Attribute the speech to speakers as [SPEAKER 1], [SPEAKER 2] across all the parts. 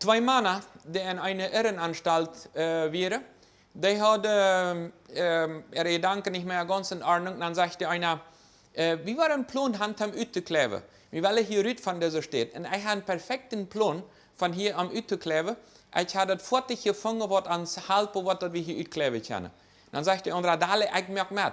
[SPEAKER 1] Zwei Männer, die in einer Irrenanstalt waren, die hatten ihre Gedanken nicht mehr ganz in Ordnung. Dann sagte einer, wie war ein Plan, Hand am Utekleven? Wie will ich hier rüt von dieser Stadt? Und ich habe einen perfekten Plan von hier am Utekleven. Ich habe das fertig gefangen, was ans Halbe, was wir hier utkleven können. Dann sagt der andere, Dale, ich merke mit.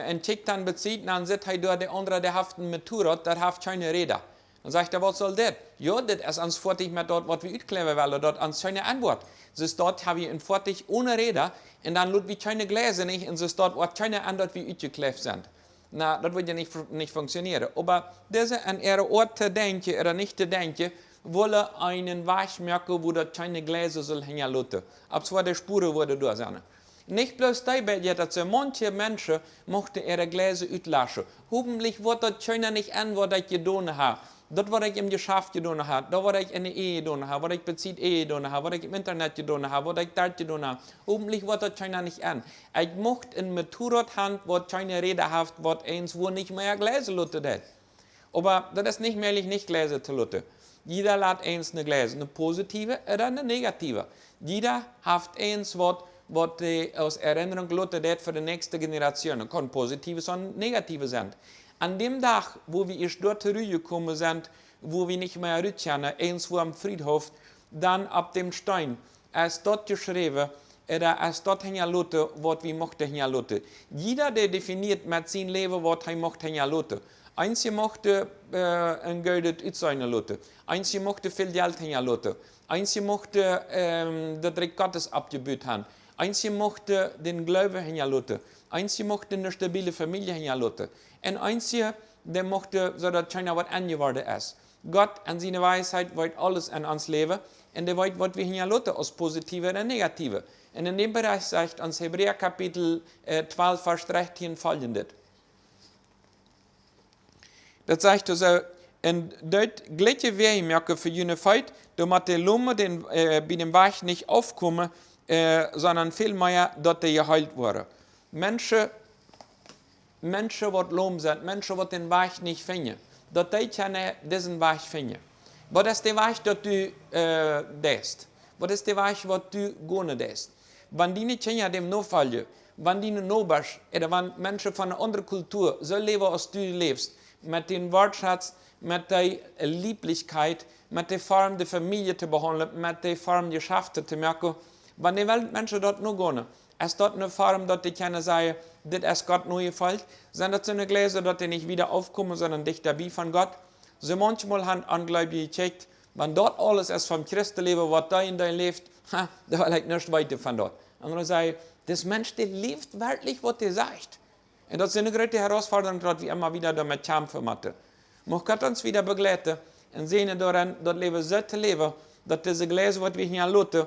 [SPEAKER 1] Und Tick dann bezieht, dann sitzt er da, der andere, der hat ein Motorrad, der hat keine Räder. Dann sagt er, was soll das? Ja, das ist ans fertig mit dort, was wir utkleven wollen, dort ans keine Antwort. Dus dort habe ich ein fertig ohne Räder, und dann lut wie keine Gläser nicht, und dus dort, was keine Antwort wie utkleven sind. Na, das wird ja nicht funktionieren. Aber diese an ihre Ort zu denken oder nicht zu denken, wollen einen Weg merken, wo das keine Gläser soll hängen lassen. Ab zwar die Spuren wurden da sein. Nicht bloß dabei, dass manche Menschen möchten ihre Gläser auslassen. Hoffentlich wird das keiner nicht an, was ich getan habe. Das, was ich im Geschäft getan habe, das, was ich in der Ehe getan habe, was ich bezieht Ehe getan habe, was ich im Internet getan habe, was ich dort getan habe. Hoffentlich wird das keiner nicht an. Ich möchte ein Motorrad haben, was keine Räder hat, was eins, wo nicht mehr Gläser lassen hat. Aber das ist nicht mehr nicht Gläser zu lassen. Jeder hat eins eine Gläser, eine positive oder eine negative. Jeder hat eins, was aus Erinnerung gelassen wird für die nächste Generation. Das kann positive und negative sein. An dem Tag, wo wir erst dort zurückgekommen sind, wo wir nicht mehr rückkehren, eins wo am Friedhof, dann ab dem Stein, ist dort geschrieben, oder ist dort hängen lassen, was wir möchten hängen lassen. Jeder, der definiert mit seinem Leben, was er möchte hängen lassen. Einige möchte ein Geld auszahlen lassen. Einige möchte viel Geld hängen lassen. Einige möchte das Recht Gottes abgebüht haben. Einige möchte den Glauben hängen lassen. Einige möchte eine stabile Familie hängen lassen. Und einige, der möchte, so dass keiner was angeworden ist. Gott an seine Weisheit wollte alles in uns leben. Und der wollte, was wir hängen lassen, aus positive oder negative. Und in dem Bereich sagt uns Hebräer Kapitel 12, Vers 13 folgendes. Das sagt also, und dort gleiche Wehmerke für jene Feit, damit die Lumme bei dem Weg nicht aufkommen, sondern vielmehr, dass die geheilt wurden. Menschen, die lohm sind, Menschen, die den Weg nicht finden, dass die können diesen Weg finden. Was ist der Weg, dass du denkst? Was ist der Weg, was du gerne denkst? Wenn die nicht dem nachfallen, wenn die noch bist, oder wenn Menschen von einer anderen Kultur so leben, als du lebst, mit dem Wortschatz, mit der Lieblichkeit, mit der Form der Familie zu behandeln, mit der Form der Geschäfte zu merken, wenn die Menschen dort noch gehen, ist dort eine Form, dass die können sagen, das ist Gott nur gefällt, sind das so eine Gläser, dass die nicht wieder aufkommen, sondern dichter wie von Gott. So manchmal haben Angläubige gecheckt, wenn dort alles ist vom Christenleben, was da in dein lebt, da will ich nicht weiter von dort. Andere sagen, das Mensch, der lebt wirklich, was der sagt. Und das ist eine große Herausforderung, dass wir immer wieder damit kämpfen müssen. Muss Gott uns wieder begleiten und sehen daran, das Leben so zu leben, dass diese Gläser, die wir hier lassen,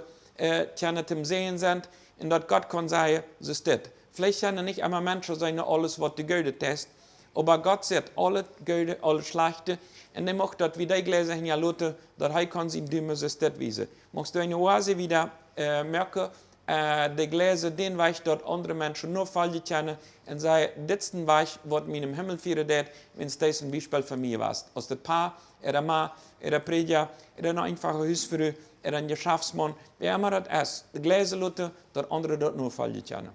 [SPEAKER 1] können zum Sehen sind und dass Gott kann sagen, so ist das. Vielleicht sind nicht immer Menschen sein, alles, was die Gute ist, aber Gott sieht alle Gute, alle Schlechte und er macht, dass wir die Gläser hier lassen, dass er kann sie dümmer, so ist das wiesen. Machst du eine Oase wieder merken, die Gläser, den Weg, dort andere Menschen nur fallen können und sagen, das ist ein Weg, was mir im Himmel führen wird, wenn es das ein Beispiel für mich war. Als das Paar, oder Mann, oder Prediger, oder eine einfache Hausfrau, oder ein Geschäftsmann, wer immer das ist, die Gläser lassen, dass andere dort nur fallen können.